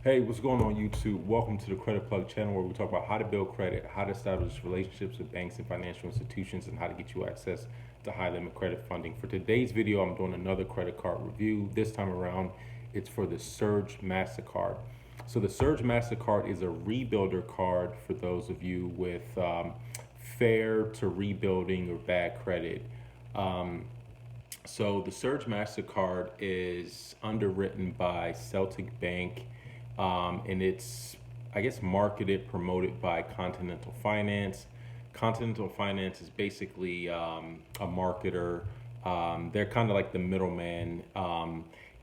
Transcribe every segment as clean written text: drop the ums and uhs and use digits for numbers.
Hey, what's going on YouTube? Welcome to the Credit Plug channel where we talk about how to build credit, how to establish relationships with banks and financial institutions, and how to get you access to high limit credit funding. For today's video, I'm doing another credit card review. This time around, it's for the Surge MasterCard. So the Surge MasterCard is a rebuilder card for those of you with fair to rebuilding or bad credit. Um, so the Surge MasterCard is underwritten by Celtic Bank, and it's, I guess, marketed, promoted by Continental Finance. Continental Finance is basically a marketer. They're kind of like the middleman,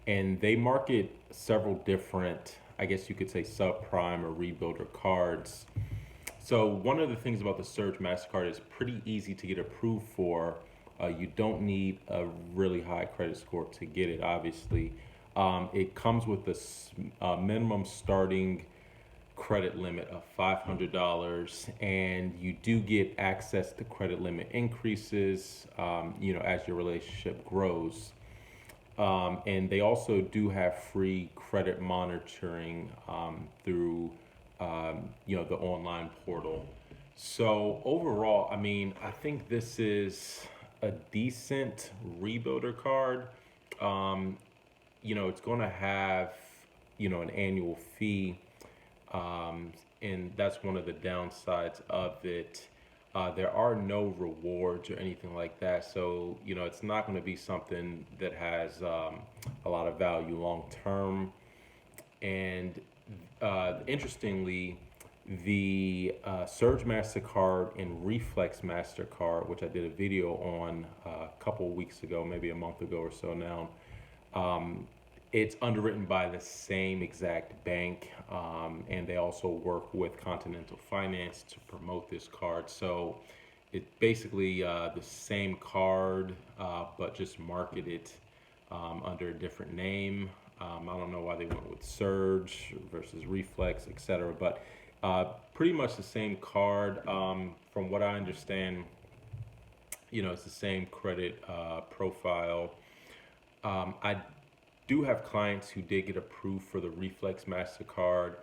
and they market several different, I guess you could say, subprime or rebuilder cards. So one of the things about the Surge MasterCard is pretty easy to get approved for. You don't need a really high credit score to get it, obviously. It comes with a minimum starting credit limit of $500, and you do get access to credit limit increases, as your relationship grows. And they also do have free credit monitoring through, the online portal. So overall, I mean, I think this is a decent rebuilder card. Um, it's going to have, an annual fee, and that's one of the downsides of it. There are no rewards or anything like that, so it's not going to be something that has a lot of value long term. And interestingly, the Surge MasterCard and Reflex MasterCard, which I did a video on a couple of weeks ago, maybe a month ago or so now, it's underwritten by the same exact bank, and they also work with Continental Finance to promote this card. So it's basically the same card, but just marketed under a different name. I don't know why they went with Surge versus Reflex, etc. But pretty much the same card. From what I understand, it's the same credit profile. I do have clients who did get approved for the Reflex MasterCard,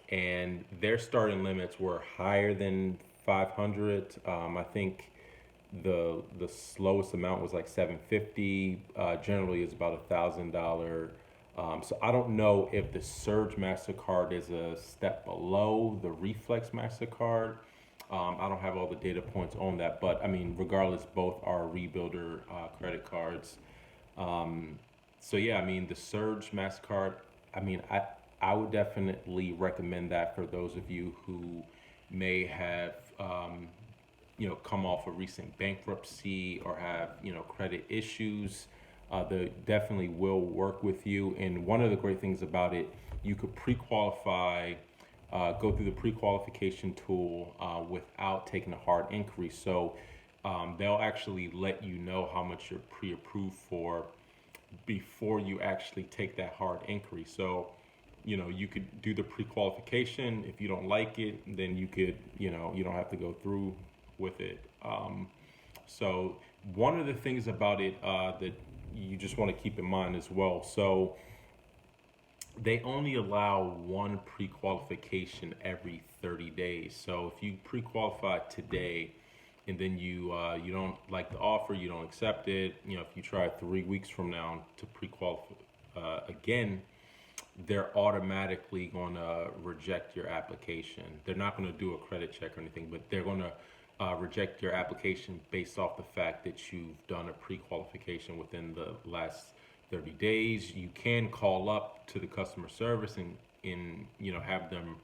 and their starting limits were higher than 500. I think the slowest amount was like 750. Generally, is about $1,000. So I don't know if the Surge MasterCard is a step below the Reflex MasterCard. I don't have all the data points on that, but I mean, regardless, both are rebuilder credit cards. So yeah, I mean, the Surge MasterCard, I mean, I would definitely recommend that for those of you who may have, come off a recent bankruptcy or have, credit issues. They definitely will work with you. And one of the great things about it, you could pre-qualify, go through the pre-qualification tool without taking a hard increase. So they'll actually let you know how much you're pre-approved for before you actually take that hard increase. So, you could do the pre-qualification. If you don't like it, then you could, you don't have to go through with it. So one of the things about it that you just want to keep in mind as well. So they only allow one pre-qualification every 30 days. So if you pre-qualify today and then you don't like the offer, you don't accept it, if you try 3 weeks from now to pre-qualify again, they're automatically going to reject your application. They're not going to do a credit check or anything, but they're going to reject your application based off the fact that you've done a pre-qualification within the last 30 days. You can call up to the customer service and have them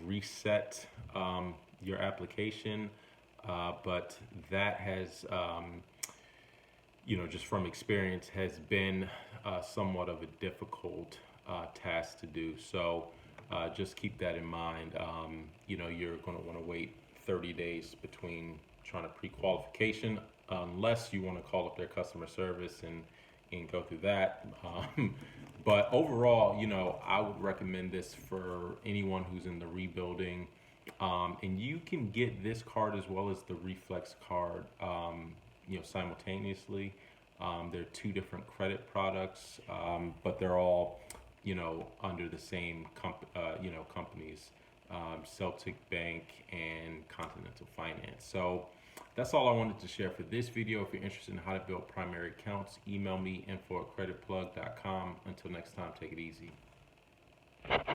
reset your application, but that has just from experience has been somewhat of a difficult task to do. So just keep that in mind. You're going to want to wait 30 days between trying to pre-qualification, unless you want to call up their customer service and go through that. But overall, I would recommend this for anyone who's in the rebuilding. And you can get this card as well as the Reflex card, simultaneously. They're two different credit products, but they're all under the same companies, Celtic Bank and Continental Finance. So that's all I wanted to share for this video. If you're interested in how to build primary accounts, email me info@creditplug.com. Until next time, take it easy.